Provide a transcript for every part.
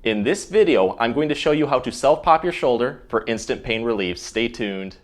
In this video, I'm going to show you how to self-pop your shoulder for instant pain relief. Stay tuned.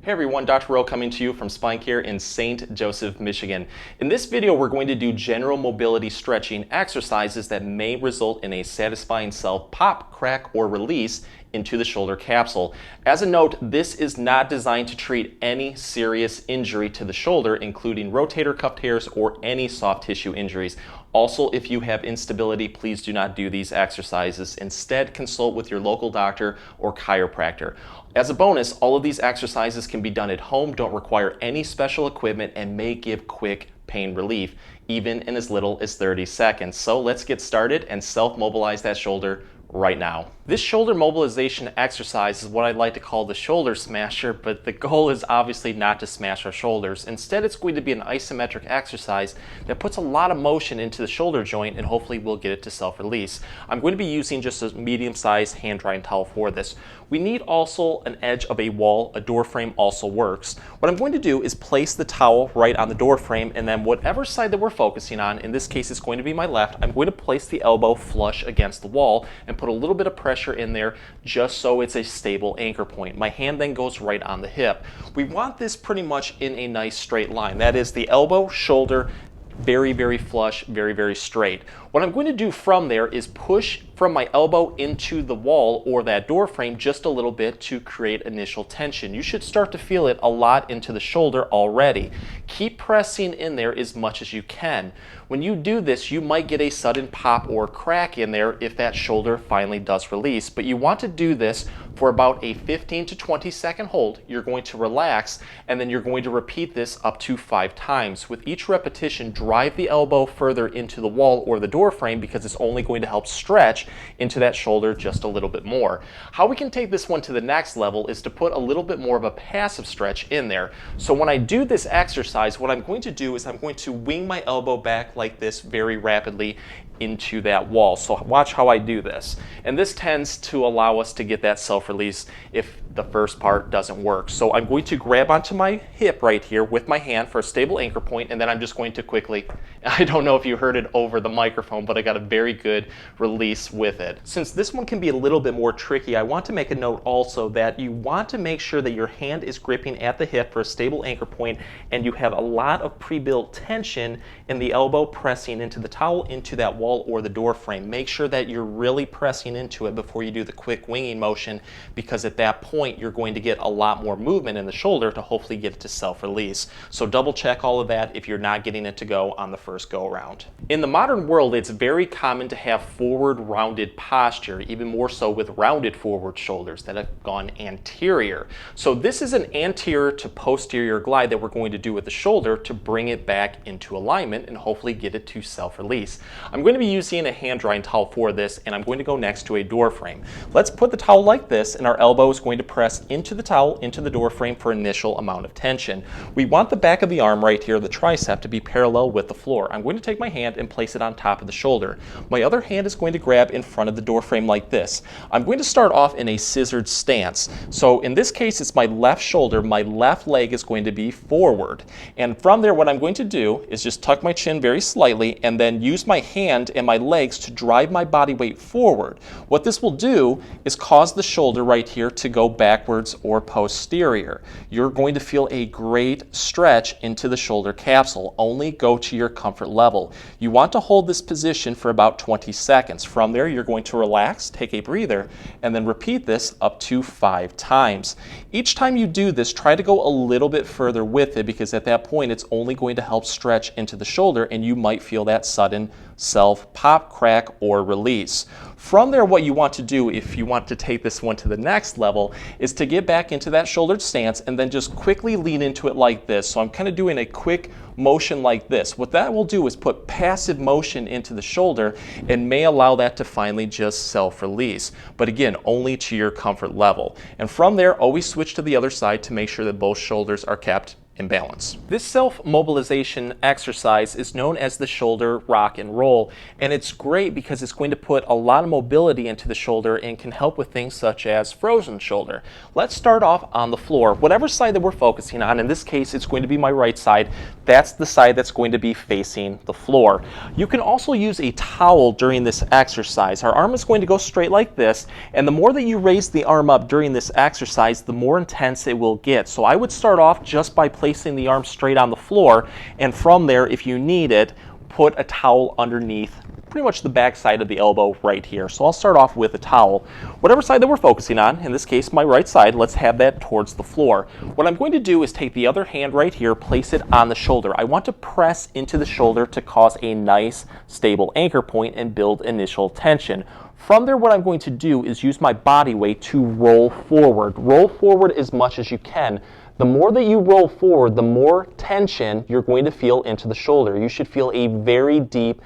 Hey everyone, Dr. Rowe coming to you from Spine Care in St. Joseph, Michigan. In this video, we're going to do general mobility stretching exercises that may result in a satisfying self-pop, crack, or release into the shoulder capsule. As a note, this is not designed to treat any serious injury to the shoulder, including rotator cuff tears or any soft tissue injuries. Also, if you have instability, please do not do these exercises. Instead, consult with your local doctor or chiropractor. As a bonus, all of these exercises can be done at home, don't require any special equipment, and may give quick pain relief, even in as little as 30 seconds. So let's get started and self-mobilize that shoulder right now. This shoulder mobilization exercise is what I'd like to call the shoulder smasher, but the goal is obviously not to smash our shoulders. Instead, it's going to be an isometric exercise that puts a lot of motion into the shoulder joint, and hopefully we'll get it to self-release. I'm going to be using just a medium-sized hand drying towel for this. We need also an edge of a wall. A door frame also works. What I'm going to do is place the towel right on the door frame, and then whatever side that we're focusing on, in this case it's going to be my left, I'm going to place the elbow flush against the wall and put a little bit of pressure in there just so it's a stable anchor point. My hand then goes right on the hip. We want this pretty much in a nice straight line. That is the elbow, shoulder, very, very flush, very, very straight. What I'm going to do from there is push from my elbow into the wall or that door frame just a little bit to create initial tension. You should start to feel it a lot into the shoulder already. Keep pressing in there as much as you can. When you do this, you might get a sudden pop or crack in there if that shoulder finally does release, but you want to do this for about a 15 to 20 second hold. You're going to relax, and then you're going to repeat this up to 5 times. With each repetition, drive the elbow further into the wall or the door frame because it's only going to help stretch into that shoulder just a little bit more. How we can take this one to the next level is to put a little bit more of a passive stretch in there. So when I do this exercise, what I'm going to do is I'm going to wing my elbow back like this very rapidly into that wall. So watch how I do this. And this tends to allow us to get that self-release if the first part doesn't work. So I'm going to grab onto my hip right here with my hand for a stable anchor point, and then I'm just going to quickly, I don't know if you heard it over the microphone, but I got a very good release with it. Since this one can be a little bit more tricky, I want to make a note also that you want to make sure that your hand is gripping at the hip for a stable anchor point, and you have a lot of pre-built tension in the elbow pressing into the towel, into that wall or the door frame. Make sure that you're really pressing into it before you do the quick winging motion, because at that point you're going to get a lot more movement in the shoulder to hopefully get it to self-release. So double check all of that if you're not getting it to go on the first go around. In the modern world, it's very common to have forward rounded posture, even more so with rounded forward shoulders that have gone anterior. So this is an anterior to posterior glide that we're going to do with the shoulder to bring it back into alignment and hopefully get it to self-release. I'm going to be using a hand drying towel for this, and I'm going to go next to a door frame. Let's put the towel like this, and our elbow is going to press into the towel, into the door frame for initial amount of tension. We want the back of the arm right here, the tricep, to be parallel with the floor. I'm going to take my hand and place it on top of the shoulder. My other hand is going to grab in front of the door frame like this. I'm going to start off in a scissored stance. So in this case, it's my left shoulder, my left leg is going to be forward. And from there, what I'm going to do is just tuck my chin very slightly and then use my hand and my legs to drive my body weight forward. What this will do is cause the shoulder right here to go backwards or posterior. You're going to feel a great stretch into the shoulder capsule. Only go to your comfort level. You want to hold this position for about 20 seconds. From there, you're going to relax, take a breather, and then repeat this up to 5 times. Each time you do this, try to go a little bit further with it, because at that point, it's only going to help stretch into the shoulder, and you might feel that sudden self-pop, crack, or release. From there, what you want to do if you want to take this one to the next level is to get back into that shouldered stance and then just quickly lean into it like this. So I'm kind of doing a quick motion like this. What that will do is put passive motion into the shoulder and may allow that to finally just self-release. But again, only to your comfort level. And from there, always switch to the other side to make sure that both shoulders are kept in balance. This self-mobilization exercise is known as the shoulder rock and roll, and it's great because it's going to put a lot of mobility into the shoulder and can help with things such as frozen shoulder. Let's start off on the floor. Whatever side that we're focusing on, in this case it's going to be my right side, that's the side that's going to be facing the floor. You can also use a towel during this exercise. Our arm is going to go straight like this, and the more that you raise the arm up during this exercise, the more intense it will get. So I would start off just by placing the arm straight on the floor, and from there, if you need it, put a towel underneath pretty much the back side of the elbow right here. So I'll start off with a towel. Whatever side that we're focusing on, in this case my right side, let's have that towards the floor. What I'm going to do is take the other hand right here, place it on the shoulder. I want to press into the shoulder to cause a nice stable anchor point and build initial tension. From there, what I'm going to do is use my body weight to roll forward. Roll forward as much as you can. The more that you roll forward, the more tension you're going to feel into the shoulder. You should feel a very deep,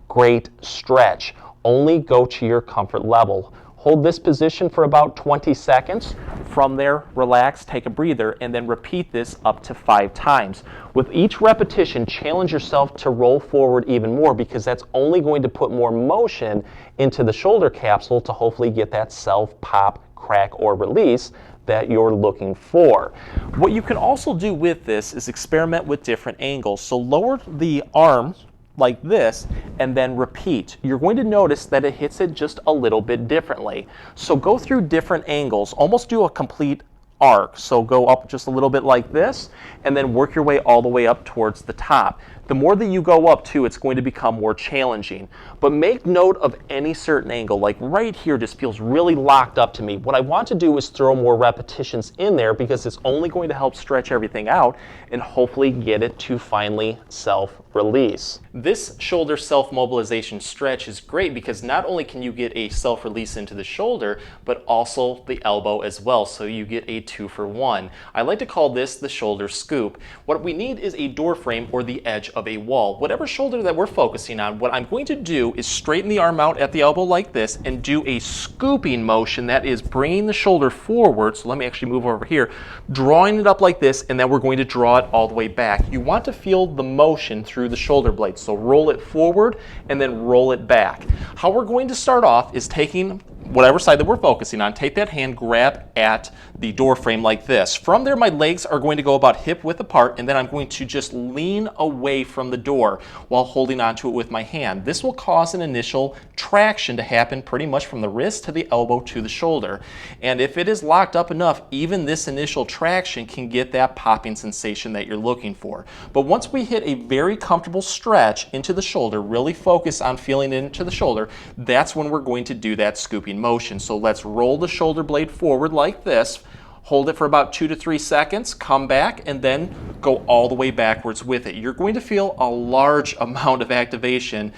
great stretch. Only go to your comfort level. Hold this position for about 20 seconds. From there, relax, take a breather, and then repeat this up to 5 times. With each repetition, challenge yourself to roll forward even more, because that's only going to put more motion into the shoulder capsule to hopefully get that self-pop, crack, or release that you're looking for. What you can also do with this is experiment with different angles. So lower the arms like this, and then repeat. You're going to notice that it hits it just a little bit differently. So go through different angles, almost do a complete arc. So go up just a little bit like this, and then work your way all the way up towards the top. The more that you go up too, it's going to become more challenging. But make note of any certain angle. Like right here just feels really locked up to me. What I want to do is throw more repetitions in there, because it's only going to help stretch everything out and hopefully get it to finally self-release. This shoulder self-mobilization stretch is great because not only can you get a self-release into the shoulder, but also the elbow as well. So you get a 2-for-1. I like to call this the shoulder scoop. What we need is a door frame or the edge of a wall. Whatever shoulder that we're focusing on, what I'm going to do is straighten the arm out at the elbow like this and do a scooping motion, that is bringing the shoulder forward. So let me actually move over here, drawing it up like this, and then we're going to draw it all the way back. You want to feel the motion through the shoulder blades. So roll it forward and then roll it back. How we're going to start off is taking whatever side that we're focusing on, take that hand, grab at the door frame like this. From there, my legs are going to go about hip width apart, and then I'm going to just lean away from the door while holding onto it with my hand. This will cause an initial traction to happen pretty much from the wrist to the elbow to the shoulder. And if it is locked up enough, even this initial traction can get that popping sensation that you're looking for. But once we hit a very comfortable stretch into the shoulder, really focus on feeling it into the shoulder, that's when we're going to do that scooping motion. So let's roll the shoulder blade forward like this, hold it for about 2 to 3 seconds, come back, and then go all the way backwards with it. You're going to feel a large amount of activation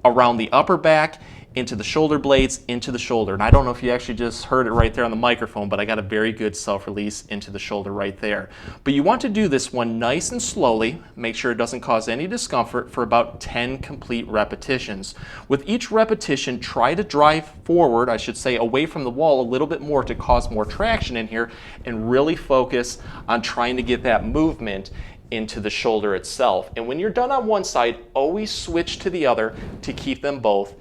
around the upper back, into the shoulder blades, into the shoulder. And I don't know if you actually just heard it right there on the microphone, but I got a very good self-release into the shoulder right there. But you want to do this one nice and slowly, make sure it doesn't cause any discomfort, for about 10 complete repetitions. With each repetition, try to drive forward, I should say away from the wall a little bit more to cause more traction in here, and really focus on trying to get that movement into the shoulder itself. And when you're done on one side, always switch to the other to keep them both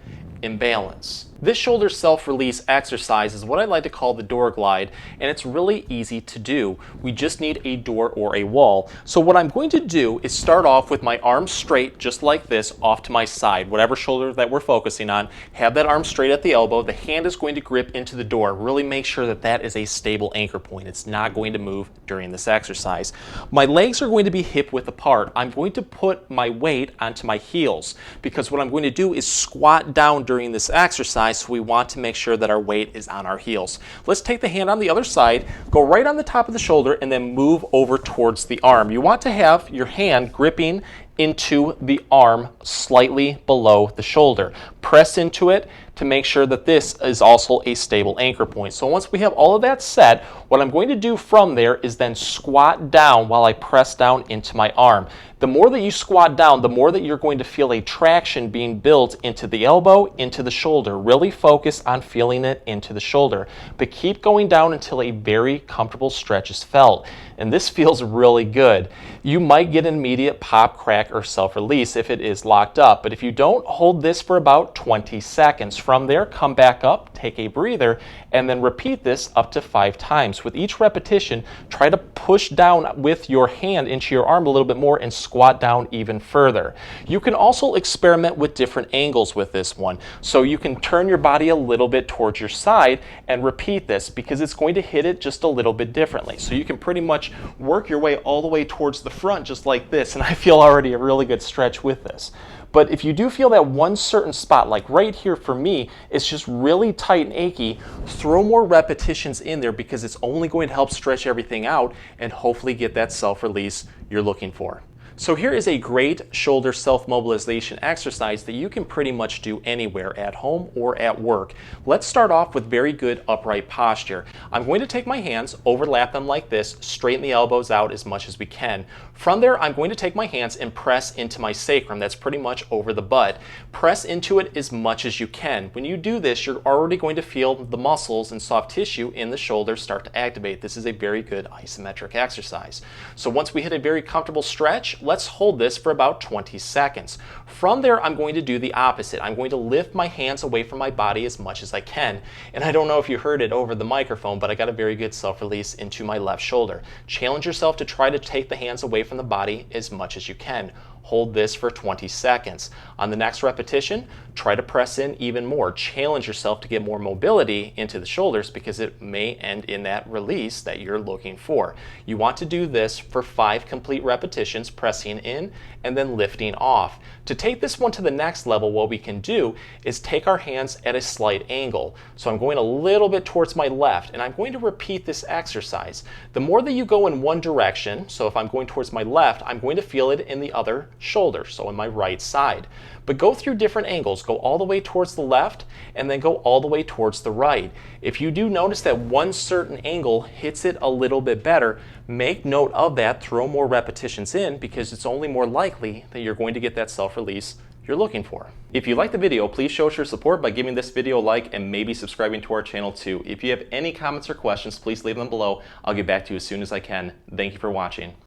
in balance. This shoulder self-release exercise is what I like to call the door glide, and it's really easy to do. We just need a door or a wall. So what I'm going to do is start off with my arms straight, just like this, off to my side. Whatever shoulder that we're focusing on, have that arm straight at the elbow. The hand is going to grip into the door. Really make sure that that is a stable anchor point. It's not going to move during this exercise. My legs are going to be hip width apart. I'm going to put my weight onto my heels, because what I'm going to do is squat down during this exercise. So we want to make sure that our weight is on our heels. Let's take the hand on the other side, go right on the top of the shoulder, and then move over towards the arm. You want to have your hand gripping into the arm slightly below the shoulder. Press into it to make sure that this is also a stable anchor point. So once we have all of that set, what I'm going to do from there is then squat down while I press down into my arm. The more that you squat down, the more that you're going to feel a traction being built into the elbow, into the shoulder. Really focus on feeling it into the shoulder, but keep going down until a very comfortable stretch is felt. And this feels really good. You might get an immediate pop, crack, back or self-release if it is locked up. But if you don't, hold this for about 20 seconds. From there, come back up, take a breather, and then repeat this up to 5 times. With each repetition, try to push down with your hand into your arm a little bit more and squat down even further. You can also experiment with different angles with this one. So you can turn your body a little bit towards your side and repeat this because it's going to hit it just a little bit differently. So you can pretty much work your way all the way towards the front just like this, and I feel already a really good stretch with this. But if you do feel that one certain spot, like right here for me, it's just really tight and achy, throw more repetitions in there because it's only going to help stretch everything out and hopefully get that self-release you're looking for. So here is a great shoulder self-mobilization exercise that you can pretty much do anywhere, at home or at work. Let's start off with very good upright posture. I'm going to take my hands, overlap them like this, straighten the elbows out as much as we can. From there, I'm going to take my hands and press into my sacrum. That's pretty much over the butt. Press into it as much as you can. When you do this, you're already going to feel the muscles and soft tissue in the shoulder start to activate. This is a very good isometric exercise. So once we hit a very comfortable stretch, let's hold this for about 20 seconds. From there, I'm going to do the opposite. I'm going to lift my hands away from my body as much as I can. And I don't know if you heard it over the microphone, but I got a very good self-release into my left shoulder. Challenge yourself to try to take the hands away from the body as much as you can. Hold this for 20 seconds. On the next repetition, try to press in even more. Challenge yourself to get more mobility into the shoulders because it may end in that release that you're looking for. You want to do this for 5 complete repetitions, pressing in and then lifting off. To take this one to the next level, what we can do is take our hands at a slight angle. So I'm going a little bit towards my left and I'm going to repeat this exercise. The more that you go in one direction, so if I'm going towards my left, I'm going to feel it in the other shoulder, so on my right side. But go through different angles. Go all the way towards the left and then go all the way towards the right. If you do notice that one certain angle hits it a little bit better, make note of that, throw more repetitions in because it's only more likely that you're going to get that self-release you're looking for. If you like the video, please show us your support by giving this video a like and maybe subscribing to our channel too. If you have any comments or questions, please leave them below. I'll get back to you as soon as I can. Thank you for watching.